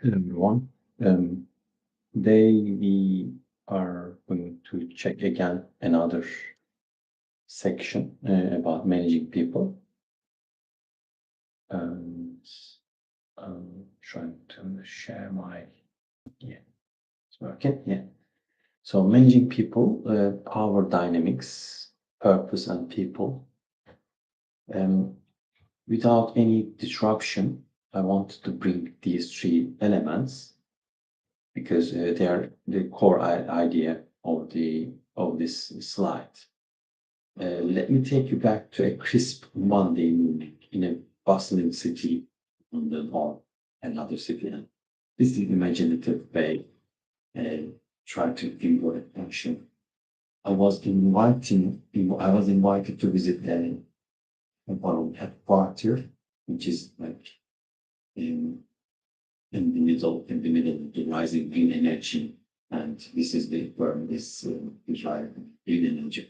Everyone. Um, Today we are going to check again another section about managing people. And I'm trying to share my, yeah, it's working, yeah. So managing people, power dynamics, purpose and people. Um, Without any disruption, I wanted to bring these three elements because they are the core idea of this slide. Let me take you back to a crisp Monday morning in a bustling city, London or another city. And this is imaginative way. Try to give your attention. I was invited to visit a Baron headquarters, which is like in the middle of the rising green energy, and this is the where this green energy.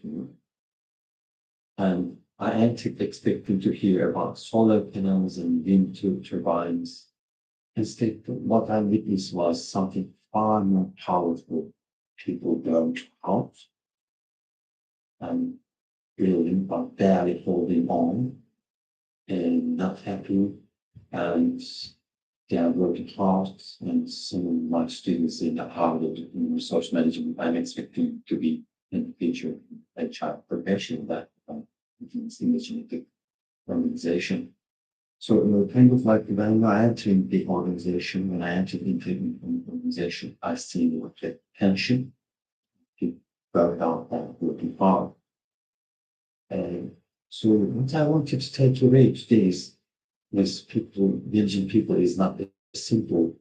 And I entered expecting to hear about solar panels and wind turbines. Instead, what I witnessed was something far more powerful. People burned out and building, but barely holding on and not happy. And they are working hard. And some of my students in the Harvard resource management, I'm expecting to be in the future HR professional that it's imaginative organization. So kind of like when I entered the organization, when I entered into the organization, I see like the tension, people burn out and working hard. And so what I wanted to take away today is this people, managing people is not a simple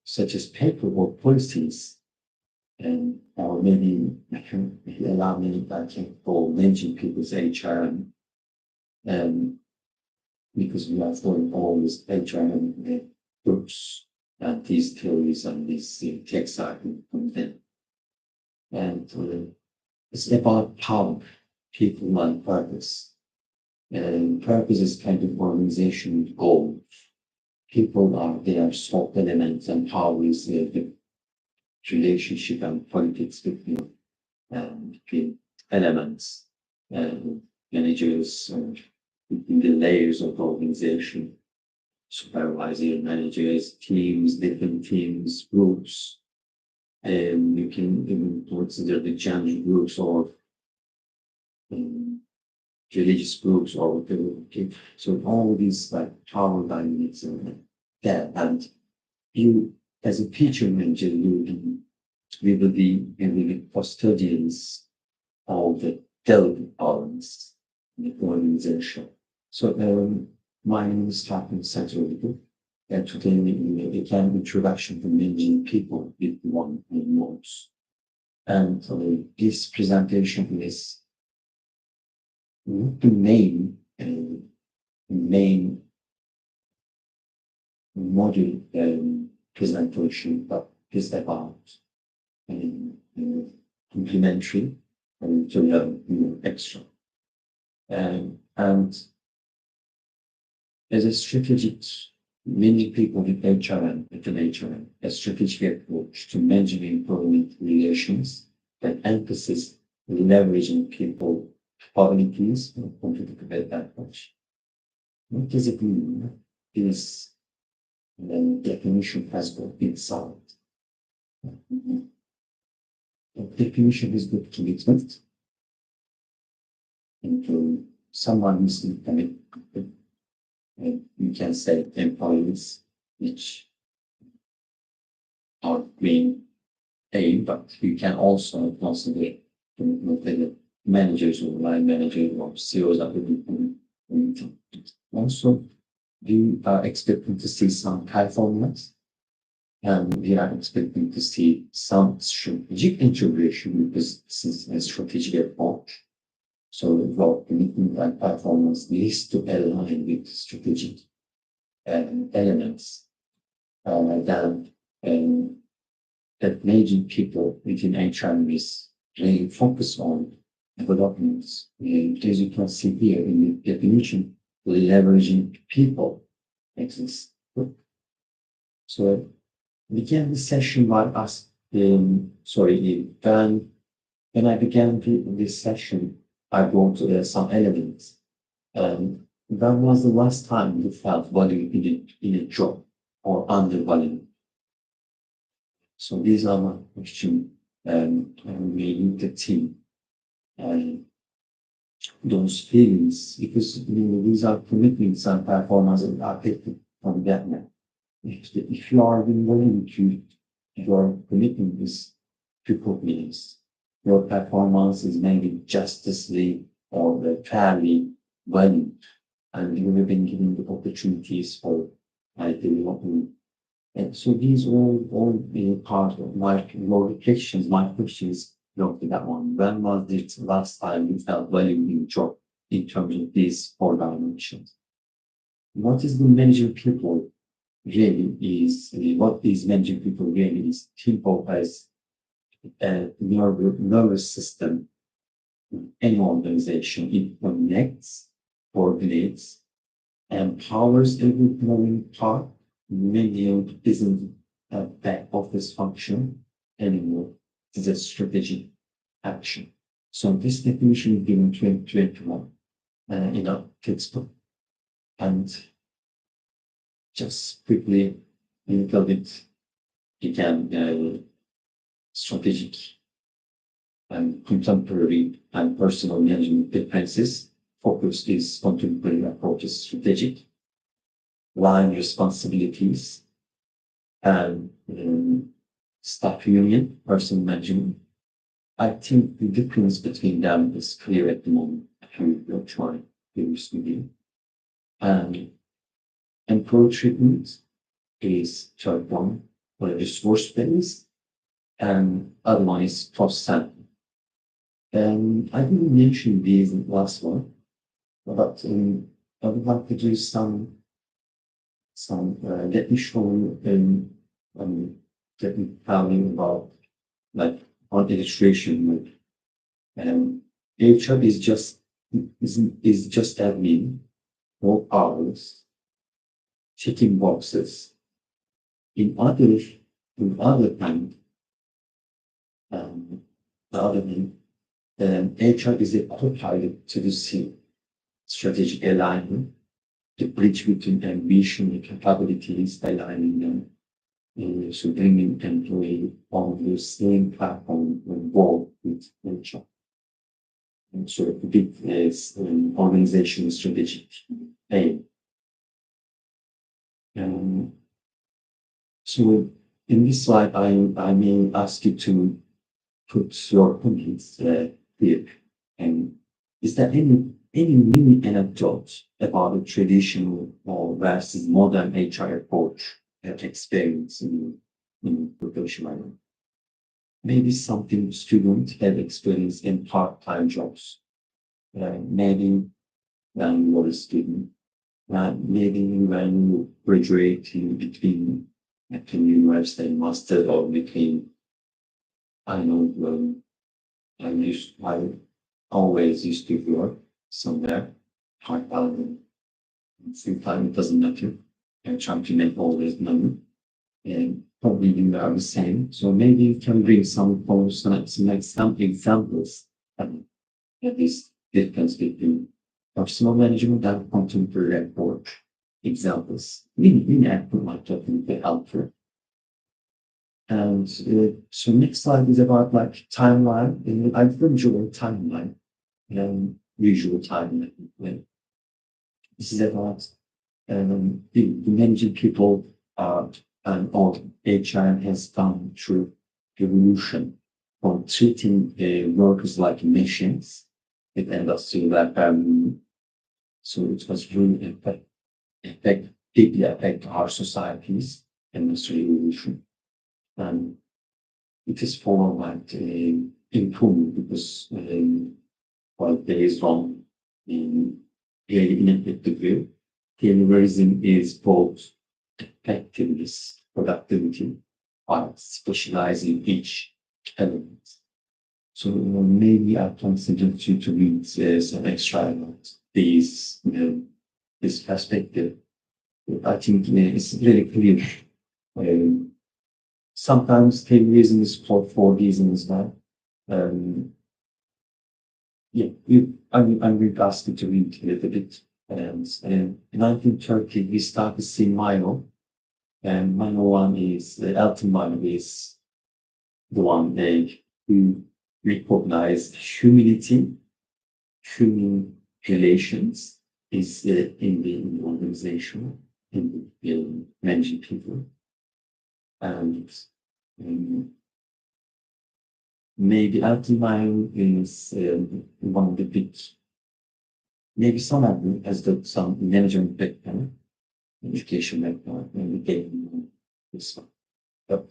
such as paper or policies, and or maybe I can allow me I can call managing people's HR and because we are following all these HR groups and these theories and these texts are from them. And it's about power, people, and purpose. And purpose is kind of organization goal. People are their soft elements, and power is the relationship and politics between elements and managers and in the layers of the organization, supervisor, managers, teams, different teams, groups, and you can even consider the gender groups or um, religious groups or whatever. Okay. So all these like power dynamics and that, and you as a teacher manager, we will be custodians of the delicate balance in the organization. So my name is Captain Central, and today we began introduction to managing people with one notes. And this presentation is the main module presentation, but is about complementary and to learn extra. And as a strategic, many people with HRM, with an HRM, a strategic approach to managing employment relations that emphasizes leveraging people qualities and competitive advantage. What does it mean? This definition has got inside. The definition is good commitment into someone who's committed. And you can say employees, which are main aim, but you can also consider the managers or line managers or CEOs that will be. Also, we are expecting to see some performance, and we are expecting to see some strategic integration because this is a strategic approach. So the commitment and performance needs to align with strategic elements that that managing people within HR is really focus on developments. And as you can see here in the definition, leveraging people exists. So began the session by us. When I began this session, I brought some elements. When was the last time you felt value in a job or undervalued? So these are my questions. And we need the team and those feelings because these are commitments and performances are taken from that man. If you are willing to your commitment is triple means your performance is maybe justly or fairly valued and you have been given the opportunities for development. And so these all being part of my your reflections, my questions belong to that one. When was it last time you felt value in your job in terms of these four dimensions? What is the managing people really is what is managing people really is people as a nervous system in any organization. It connects, coordinates, empowers every moving part. Many isn't a back office function anymore. It's a strategic action. So this definition is given 2021 in a textbook. And just quickly, a little bit, again, strategic and contemporary and personal management differences. Focus is contemporary approach is strategic, line responsibilities, and staff union, personal management. I think the difference between them is clear at the moment. If you're trying to study, and employee treatment is third one, or resource based, and other one is cost center. And I didn't mention these in the last one, but I would like to do let me show you let me tell you about like on illustration like HR is just admin, work hours, checking boxes. In other hand, the other hand, HR is a co-pilot to the C, strategic alignment, the bridge between ambition and capabilities, aligning them. So bringing employee on the same platform and work with HR. And so a bit is organization strategic aim. So in this slide, I may ask you to put your comments here. And is there any mini anecdote about a traditional or versus modern HR approach that experience in professional? Maybe something students have experienced in part-time jobs. Maybe when you were a student, maybe when you graduate in between university and master or between, I know, I always used to work somewhere, part-time, full time, it doesn't matter. I'm trying to make always money. And probably you are the same. So maybe you can bring some examples of this difference between personal management and contemporary approach examples. Mini output might definitely be helpful. And so next slide is about like timeline. And I've enjoyed timeline and visual timeline. This is about the managing people and all HR has gone through evolution from treating workers like machines with industry like so it was really deeply affect our societies industry evolution. And it is followed by improvement because while there is wrong in really ineffective way, terrorism is both effectiveness, productivity, by specializing each element. So maybe I consider you to read some extra about this perspective. I think it's very clear Um, Sometimes the reason is for reasons that um, yeah, I'm going to ask you to read a little bit. And in 1930, we started seeing Milo, and Milo one is Elton Milo is the one who recognized humility, human relations is in the organization, in managing people, and um, maybe Elton Milo is one of the big. Maybe some of them has got some management background, education background, and became this but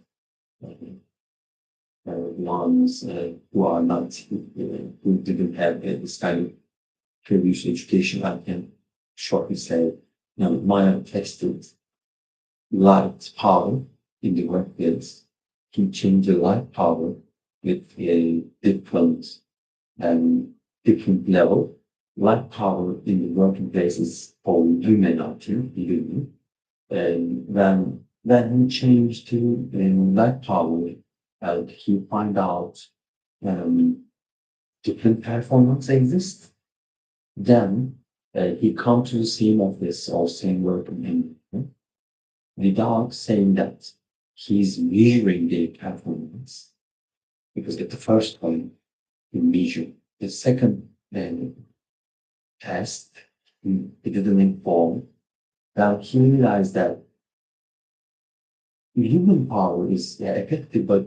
ones who are not who didn't have this kind of previous education. I can shortly say, Maya tested light power in the workplace to change the light power with a different and different level. Light power in the working place is for women out here, even. And then he changed to light power, and he find out um, different performance exists. Then he come to the same office or same working environment without saying that he's measuring their performance. Because at the first point, he measured. The second test, he didn't inform. Now he realized that human power is effective, but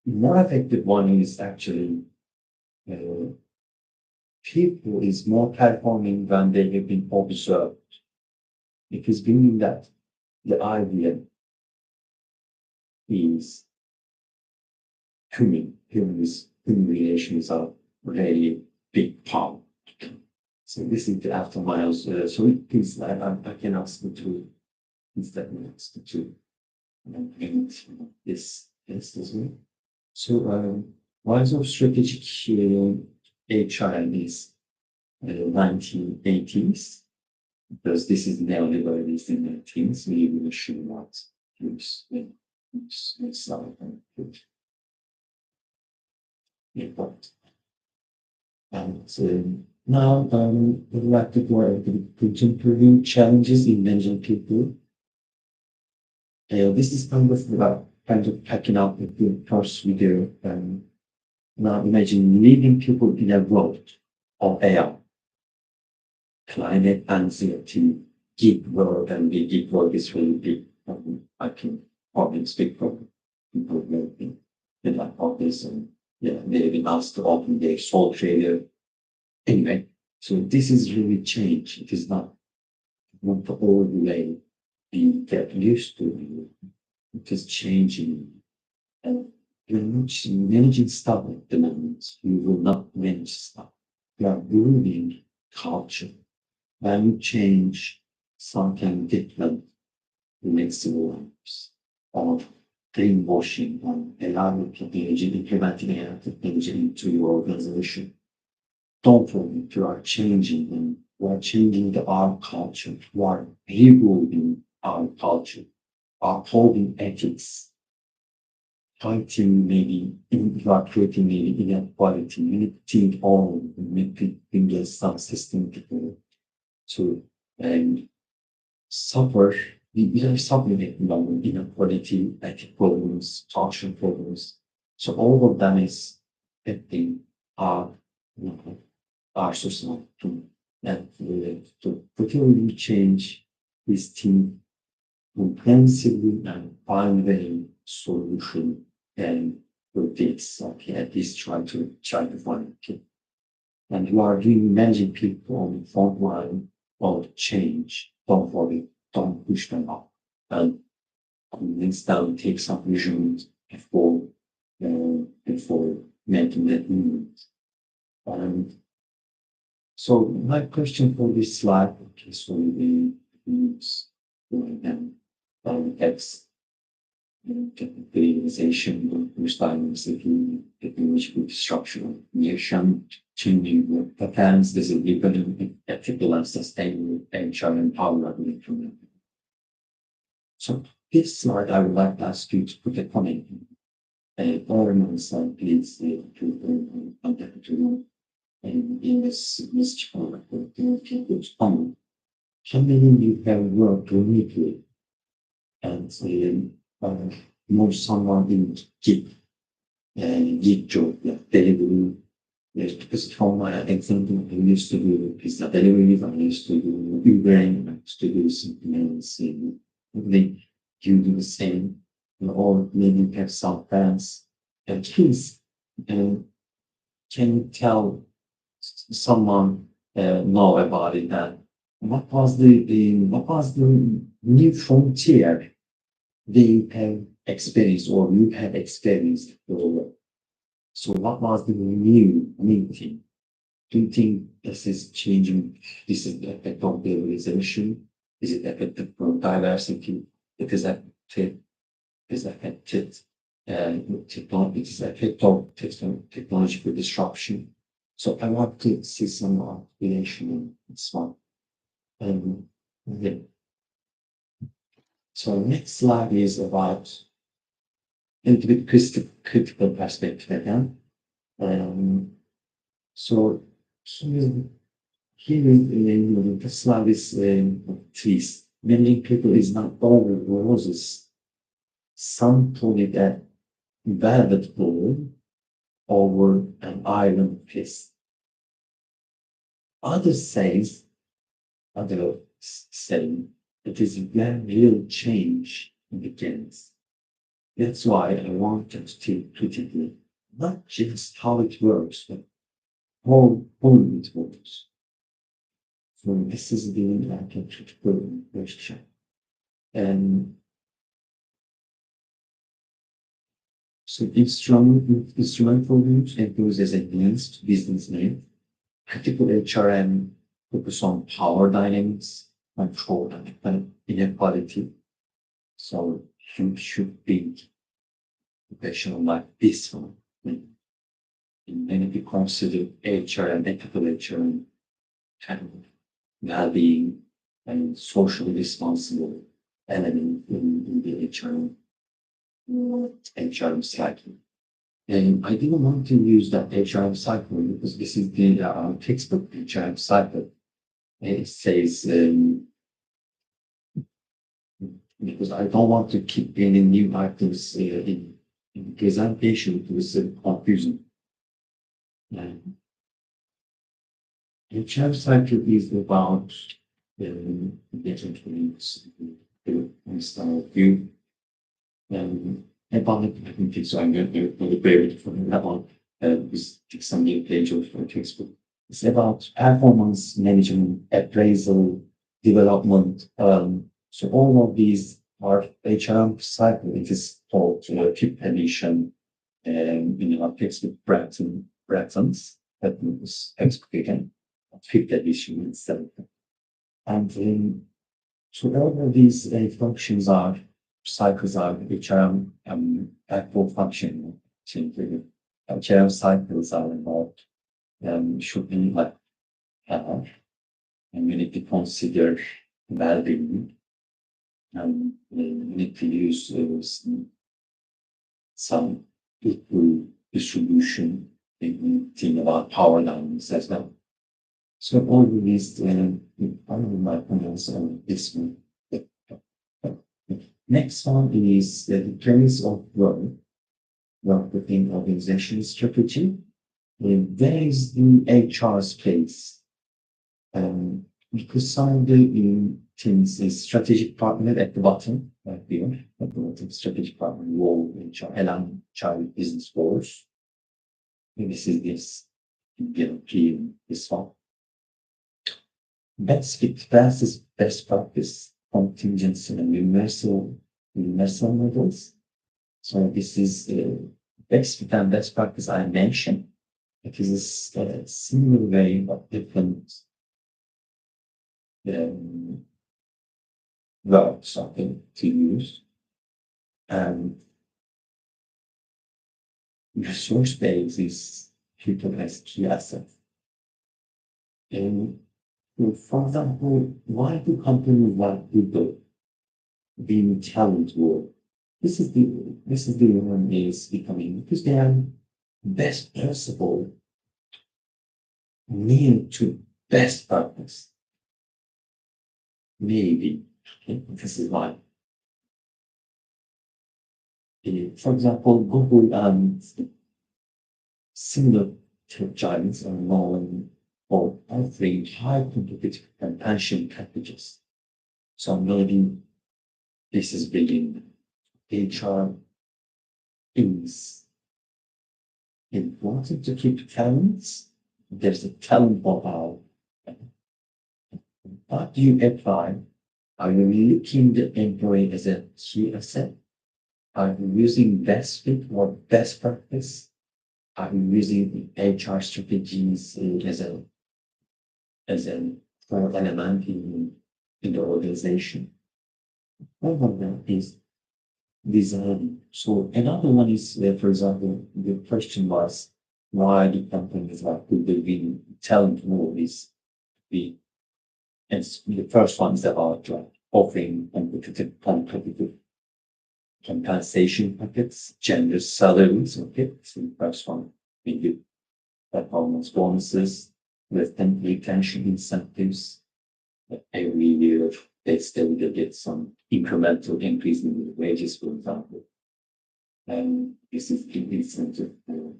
more effective one is actually uh, people is more performing when they have been observed. It is meaning that the idea is human relations are really big power. So this is the after miles. So please, I can ask you to instead ask you to paint this as well. So rise of strategic HR is 1980s because this is neoliberalism in the teens. We will show what use important. And now we'd like to go over the contemporary challenges in managing people. This is kind of packing up with the first video. Now imagine leading people in a world of AI, climate anxiety, gig work, and the gig work is really big. I can probably speak from people working in my office and yeah, maybe asked to open their sole trader. Anyway, so this is really change. It is not the old way we get used to. It is changing. And when you're managing stuff at the moment, you will not manage stuff. You are building culture. When you change something different, the next lives of greenwashing and allowing technology, implementing AI technology into your organization. Don't forget you are changing them. You are changing our culture. You are rebuilding our culture, upholding ethics, fighting maybe you are creating maybe inequality. You need to think all maybe get some system together to and suffer. We are suffering from inequality, ethic problems, social problems. So all of them is affecting our our society and to particularly change this thing comprehensively and find a solution and for this, okay, at least try to find it. And you are really managing people on the front line of change. Don't worry, don't push them up. And convince them, take some measurements before making that movement. And so my question for this slide is for the use them X visualization understanding the technological disruption, nation changing the patterns, this is given ethical and sustainable HR empowerment improvement. So this slide, I would like to ask you to put a comment. Or on slide, please, to contact to in this chart, people's comment. How many you have worked remotely and know someone in gig job, like delivery. Yes, because from my example, I used to do pizza deliveries, I used to do Ubering, I used to do something else. They you do the same, or maybe you have some friends. And please, uh, can you tell someone know about it? That what was the new frontier they have experienced or you have experienced? So what was the new thing? Do you think this is changing? This is the effect of globalization? Is it affected from diversity? It is affected, is affected, technology, it is effect of technological disruption. So I want to see some relation in this one. Um, yeah. So next slide is about a little bit critical perspective again. Um, so here, here in the slide is trees. Many people is not all roses. Some call it a velvet ball over an iron fist. Others says, others say it is when real change begins. That's why I wanted to put it in, not just how it works, but how it works. So this is the like a critical question. And so instrumental use includes as advanced business name, critical HRM focus on power dynamics, control, and inequality. So you should be professional like this one. And many people consider HRM, ethical HRM, kind of well-being and socially responsible element in the HRM cycle. And I didn't want to use that HRM cycle because this is the textbook HRM cycle. It says, because I don't want to keep any new items in presentation to is confusing. And HRM cycle is about getting to start view about it. So I'm going to prepare it from that one. This some new page of textbook. It's about performance management, appraisal, development. So all of these are HRM cycle. It is called fifth edition, textbook Breton's that was textbook again, fifth edition itself. And so all of these functions are cycles are which are actual function. Simply, HRM cycles are involved. Should be like and we need to consider well-being and we need to use some equal distribution thinking about power dynamics as well. So all of these, my comments on this one. Next one is the premise of work within organization strategy. Where is the HR space? Because some of the teams is strategic partner at the bottom, right here, at the bottom, strategic partner role in along child business goals. And this is this, this one. Best practice contingency and universal models. So this is best fit and best practice I mentioned. It is a similar way of different verbs something to use. And resource base is people as key assets. And for example, why do companies like Google being talent war. This is the one is becoming because they are best principle mean to best purpose. Maybe. Okay? This is why. For example, Google similar tech giants are known for offering high competitive and pension packages. So maybe this is bringing HR is important to keep talents. There's a talent profile. What do you apply? Are you looking the employee as a key asset? Are you using best fit or best practice? Are you using HR strategies as a core element in the organization? One of them is design. So another one is, for example, the question was why the companies like Google being talent war is the and the first one is about offering competitive compensation packets, gender salaries, okay? So the first one, maybe performance bonuses, retention incentives. Every year they still get some incremental increase in the wages, for example. And this is the incentive for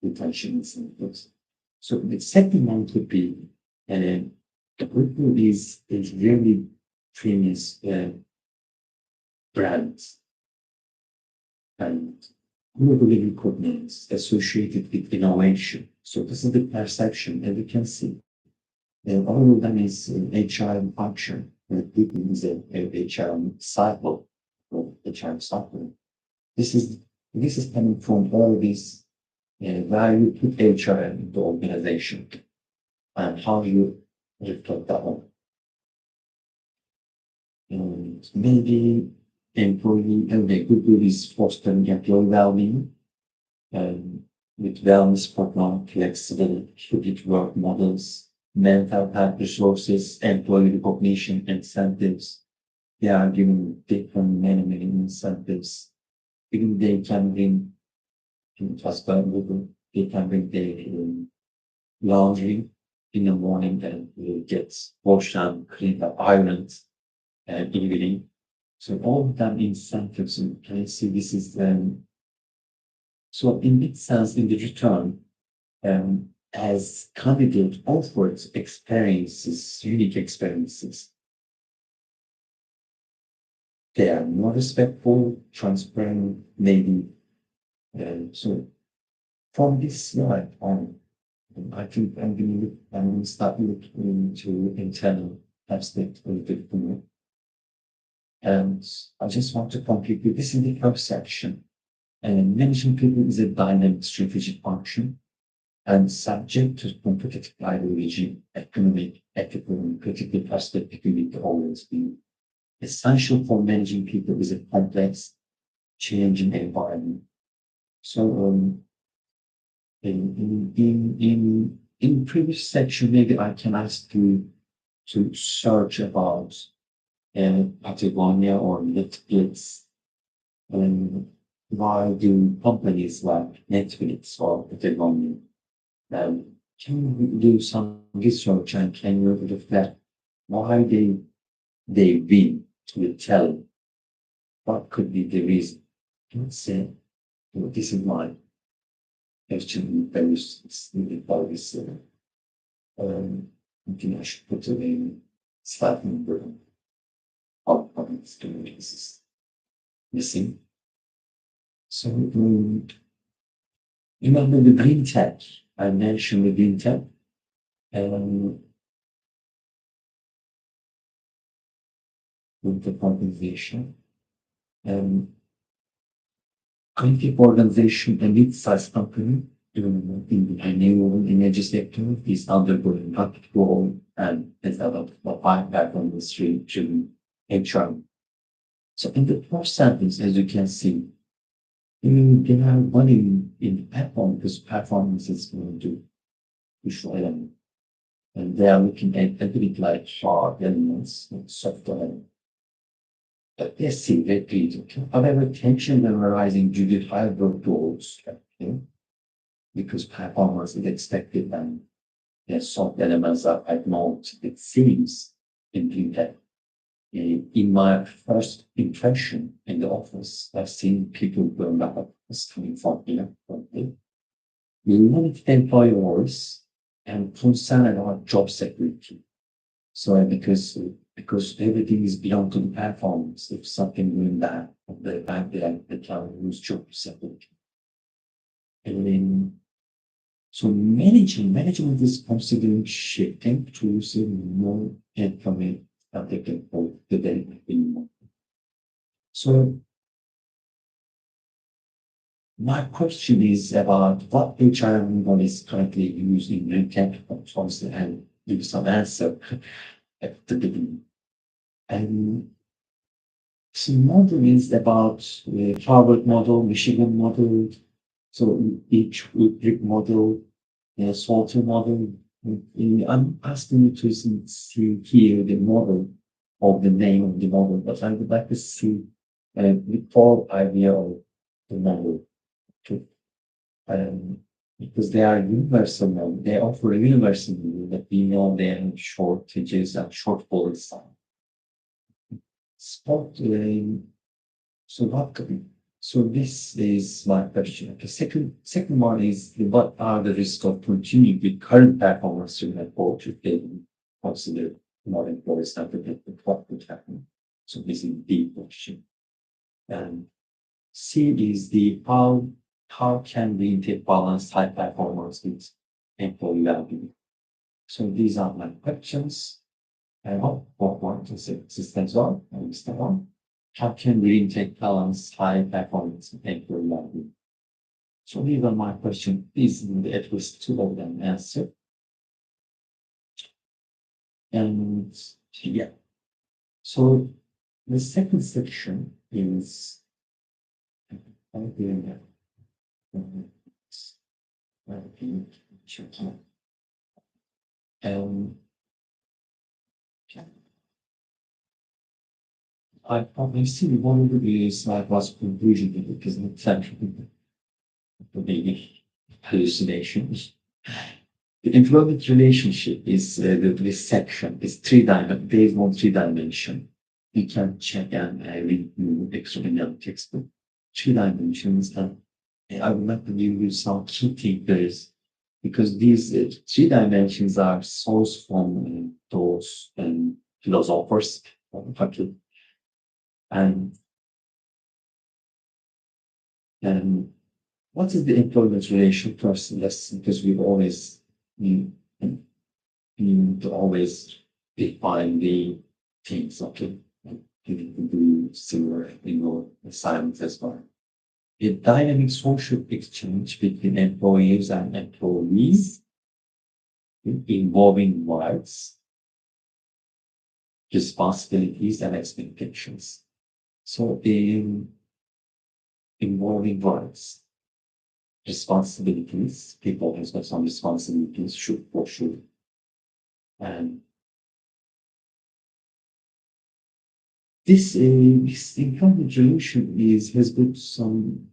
retention incentives. So the second one could be the Google is really famous brands and globally recognized associated with innovation. So this is the perception, and we can see all of them is HR function. People is a HR cycle or HR cycle. This is this is coming from all these value put HR in the organization and how you reflect that on. And maybe employee and the Google is fostering employee well-being and with wellness program, flexible hybrid work models, mental health resources, employee recognition incentives. They are giving different many incentives. Even they can bring as well Google, they can bring their laundry in the morning and gets washed and cleaned up, ironed and evening. So all of them incentives, and can you see this is so in that sense, in the return, as candidate offered experiences, unique experiences, they are more respectful, transparent, maybe. So from this slide on, I think I'm going to start looking into internal aspect a little bit more. And I just want to complete with this in the first section. And managing people is a dynamic strategic function and subject to competitive ideology, economic, ethical, and critical perspective need to always be essential for managing people is a complex, changing environment. So in previous section, maybe I can ask you to search about Patagonia or Netflix and why do companies like Netflix or Patagonia can you do some research and can you reflect why they win with telling what could be the reason? Let's say this is my question based about this. I think I should put it in slide number of this is missing. So remember the green tech. I mentioned the green tech. With the compensation. Creative organization, a mid-sized company in the renewable energy sector is undergoing rapid growth and has adopted a high-tech industry driven HR. So in the first sentence, as you can see, they are running in the platform because performance is going to crucial element. And they are looking at a bit like hard elements, like soft element. Let's see, repeat. However, tension memorizing due to high workloads, okay, because performance is expected and the soft elements are ignored, it seems in that in my first impression in the office, I've seen people going up coming from here, from here. Limited employers and concern about job security. So because everything is beyond to the performance, if something going bad, the bank they can lose job security. And then so management is considering shifting to more income that they can hold the day. So my question is about what HR model is currently used in recap controls and give some answer at the beginning. And so model is about the Harvard model, Michigan model, so each brick model, Salter model. I'm asking you to see here the model of the name of the model, but I would like to see the core idea of the model to, um, because they are universal model. They offer a universal model that we know their shortages and shortfalls. Spot, so what could be? So this is my question. The second one is what are the risks of continuing with current performance to report if they consider more employees not to get what would happen? So this is the question. And C is the how can we take balance high performance with employee well-being? So these are my questions. I hope what one to say systems are and step one. How can we take balance high performance with employee well-being? So these are my question. Please at least two of them answer. And yeah. So the second section is I'm doing that. Um, I probably see one of the slide was conclusion because it's actually maybe hallucinations. The employment relationship is this section is based on three dimension. You can check and read extra textbook. Three dimensions, and I would like to give you some key thinkers because these three dimensions are sourced from those philosophers. Okay. And and what is the employment relation first? That's because we always need, need to always define the things. Okay, you can do similar in your assignments as well. A dynamic social exchange between employees and employees involving rights, responsibilities, and expectations. So in involving rights, responsibilities, people has got some responsibilities, should for sure. And this income resolution has got some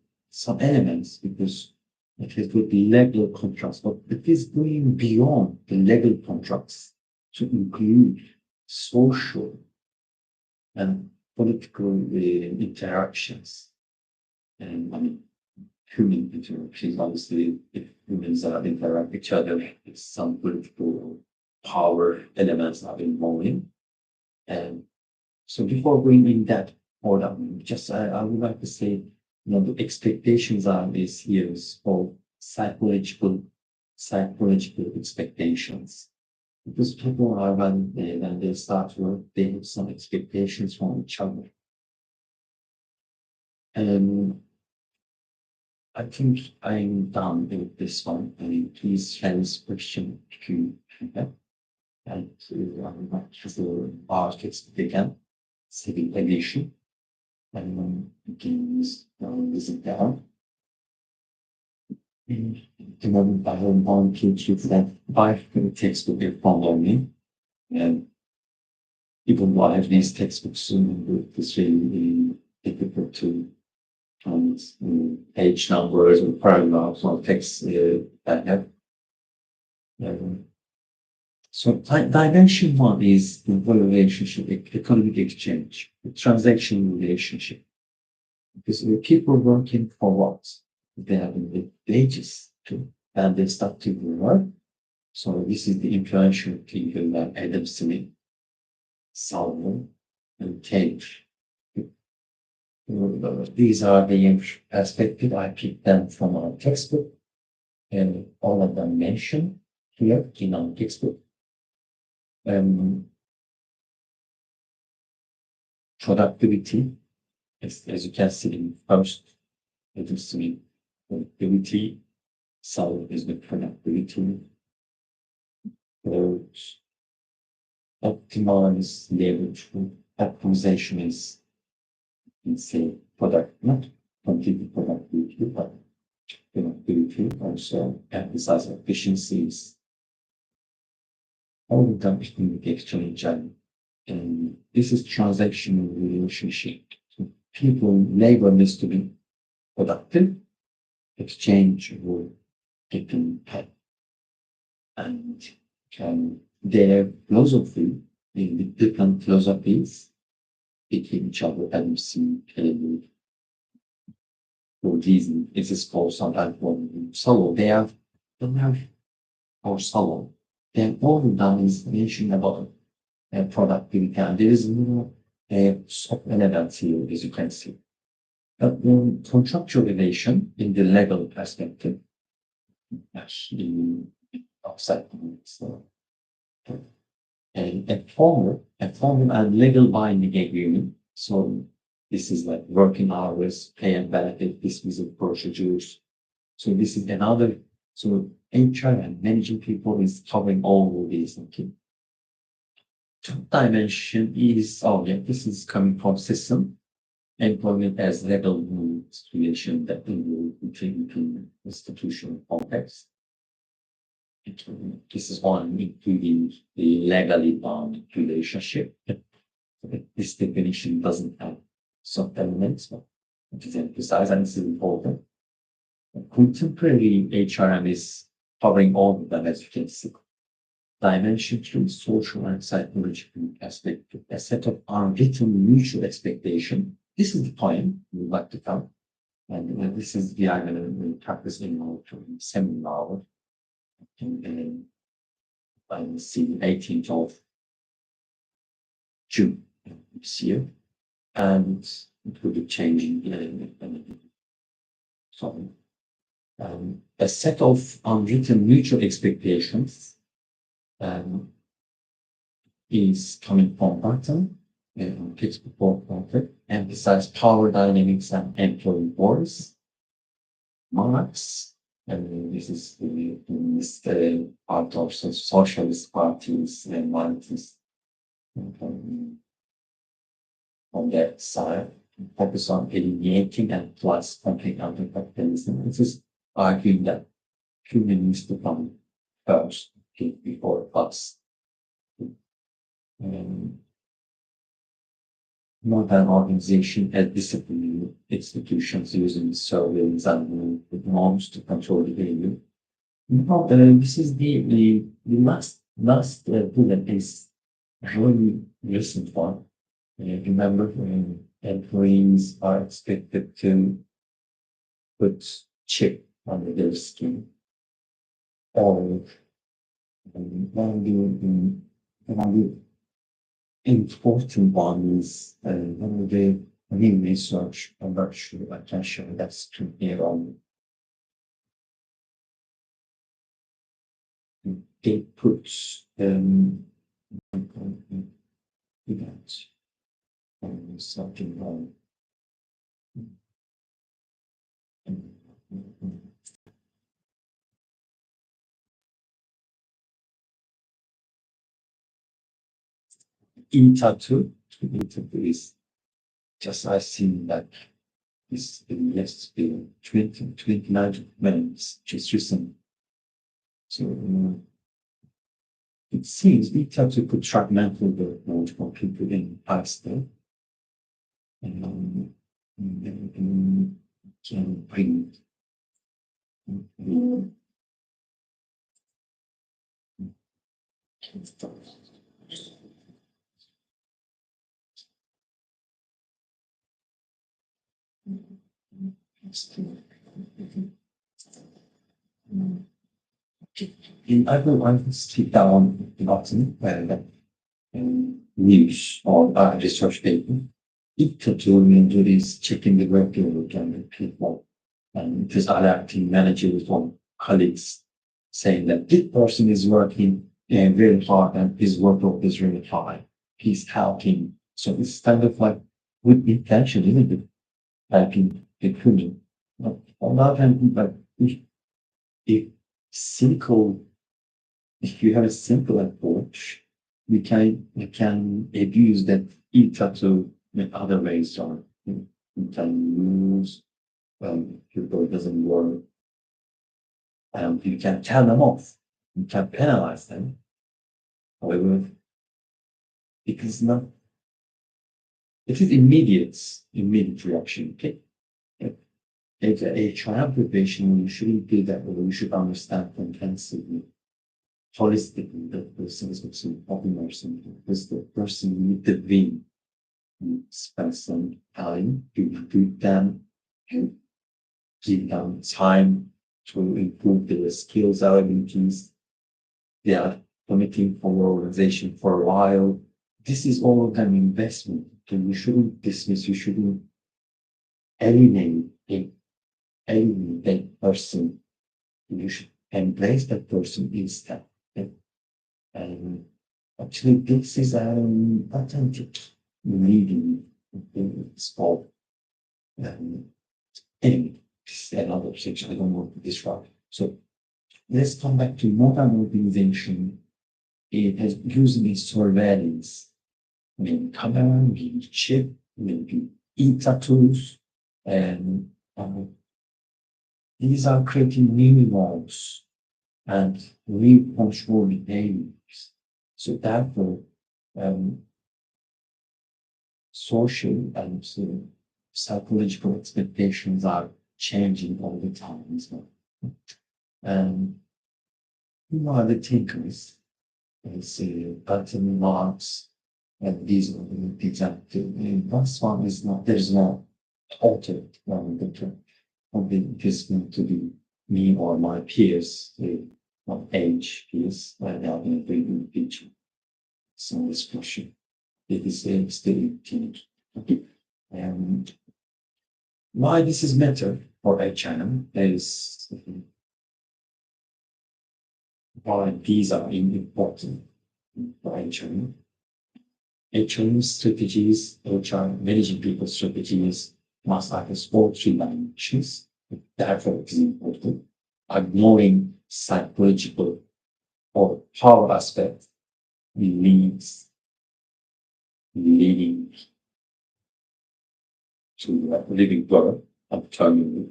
elements because it has got legal contracts, but it is going beyond the legal contracts to include social and political interactions. And I mean, human interactions, obviously, if humans are interact with each other, some political power elements are involved. And so before going in that order, just I would like to say, the expectations are is here is called psychological expectations. Because people are when they start work, they have some expectations from each other. And I think I'm done with this one. I mean, please share this question if you have. And I'm not sure about it's again, civil edition. And you can visit down. The moment I don't want to keep that 5 minute text to be following me. And even though I have these textbooks, it's really difficult to find page numbers or paragraphs or text I have. Um, so dimension one is the relationship, economic exchange, the transaction relationship. Because the people working for what? They have the wages to, and they start to work. So this is the influential people like Adam Smith, Salomon, and Cage. These are the perspective I picked them from our textbook, and all of them mentioned here in our textbook. Productivity, as you can see in first, it is the productivity, so is the productivity, third, optimize leverage, optimization is, let's say, product, not completely productivity, but productivity, also emphasize efficiencies, all of them in the exchange, and this is transactional relationship. So people, labor needs to be productive, exchange will get them paid. And their philosophy, the different philosophies between each other, LMC, for reason, it is called sometimes solo. They have or solo. Then all of them is mentioned about productivity, and there is no soft element here, as you can see. But in contractual relation, in the legal perspective, actually outside, so and a formal and legal binding agreement. So this is like working hours, pay and benefit, dismissal procedures. So this is another. So HR and managing people is covering all of these. Okay. Two dimension is, oh yeah, this is coming from system. Employment as legal rules relation that involve between institutional context. This is one including the legally bound relationship. This definition doesn't have soft elements, but it is emphasized and it's important. Contemporary HRM is covering all of them, as you can see. Dimension through social and psychological aspect, a set of unwritten mutual expectation. This is the point we would like to come. And this is the I'm going to practice in our seminar by the 18th of June this year. And it will be changing. So, a set of unwritten mutual expectations is coming from Barton, textbook conflict, emphasize power dynamics and employee voice. Marx, and this is the part of socialist parties and Marxists on that side, focus on eliminating and plus complete anti-capitalism. This is arguing that human needs to come first before us. Modern organization as disciplinary institutions using surveillance and norms to control behavior. Now, this is the last bullet is really recent one. Remember, employees are expected to put chip under their skin, or one of the important one is one of the new research. I'm not sure I can show that's to here on. They put events something wrong. E-tattoo is just I seen that is in less than 29 minutes, just recent. So it seems we tend to put fragmental work knowledge from people in past and can bring in everyone sit down button where news or research paper. It tutorial do this checking the workload and the people and just alerting managers or colleagues saying that this person is working very hard and his workload is really high. He's helping. So it's kind of like with intention, isn't it? Helping the but on the other hand, but if simple, if you have a simple approach, we can abuse that ether to in other ways or you can use people it doesn't work and you can tell them off. You can penalize them. However, it is not it is immediate reaction. Okay. If a child preparation, you shouldn't do that, or you should understand intensively, holistically, the person is also popular something because the person need the win. You spend some time to recruit them, and give them time to improve their skills, abilities. They are committing for your organization for a while. This is all of them investment. And you shouldn't dismiss, you shouldn't alienate a alienate person. You should embrace that person instead. And actually, this is an authentic leading. It's called um, anyway, this is another section. I don't want to disrupt. So let's come back to modern organization. It has using its surveillance, maybe camera, maybe chip, maybe ETA tools, and these are creating new laws and new control behaviors. So therefore, um, social and psychological expectations are changing all the time as well. And who are the thinkers? Let's say pattern marks, and these are the example. And this one is not, there's no altered one the it is going to be me or my peers, not age peers, they are going to bring in the future. So this question, it is still teenage. Okay. And why this is matter for H&M is why these are important for H&M. H&M strategies, HR managing people strategies must have a sport three dimensions. Therefore, it is important. Ignoring psychological or power aspect leads leading to living work of turnover,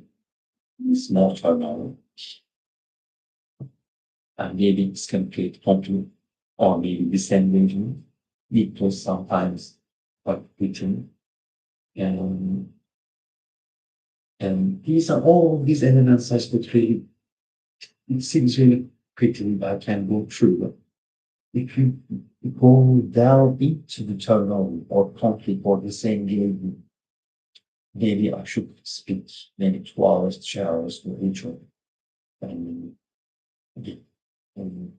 small turnover, and maybe it's complete conflict or maybe disengagement because sometimes but written and these are all these elements I would really it seems really quickly I can go through them. If you go down into the turnover or conflict or disengagement, maybe I should speak maybe 2 hours, 3 hours for each one. And, again, and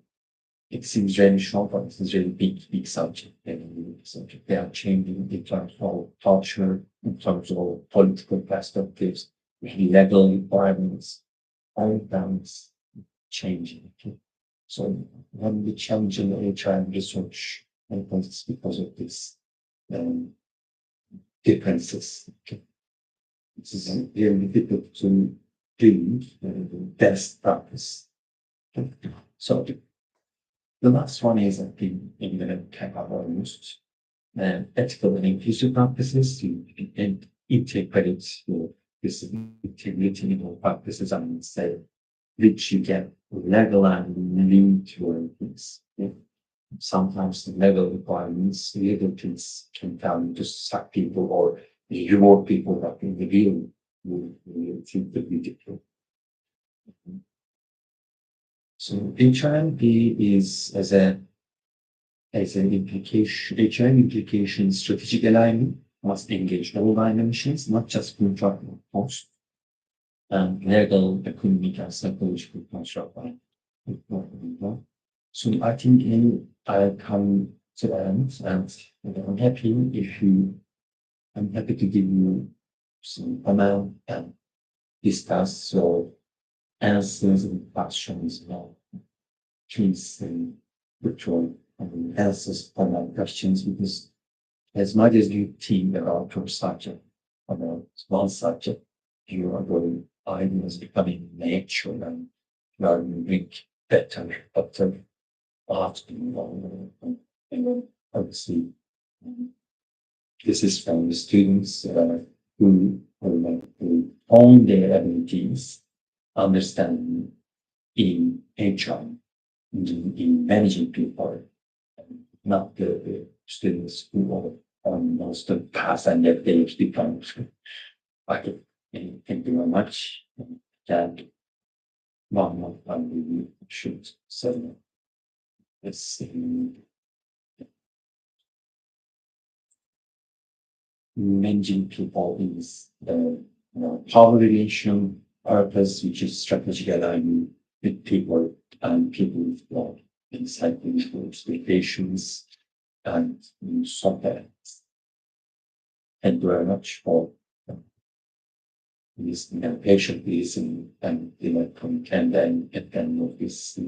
it seems really short, but it's really big subject. And subject. They are changing in terms of culture, in terms of political perspectives, legal requirements, all of them is changing. Okay? So when we challenge in the HR and research, and it's because of this um, differences. Okay? This is very difficult to do best practice. Okay? So the last one is I think in the cover most ethical and inclusive practices. You can integrate your this integrity in all practices and say which you can legal and lead to things. sometimes the level requirements, little things can tell you to suck people or reward people that in the real will think the beautiful. So HRMP is as an implication, HRM implication, strategic alignment must engage all dimensions, not just contract or cost, and legal, economic, and psychological construct. So I think I come to the end, and I'm happy if you, I'm happy to give you some comment and discuss so answers and questions now. Please put your answers for my questions because as much as you think about your subject, about one subject, you are going ideas becoming natural and you are moving better after obviously this is from the students who own their abilities, understand in HR, in managing people, not the students who are on most of the past and that they become. Okay, thank you very much. And one more time we should say this managing people is the power relation purpose, which is strategic alignment with people and people with insight into expectations and software. Thank you very much for this patient listening and from Canada and this,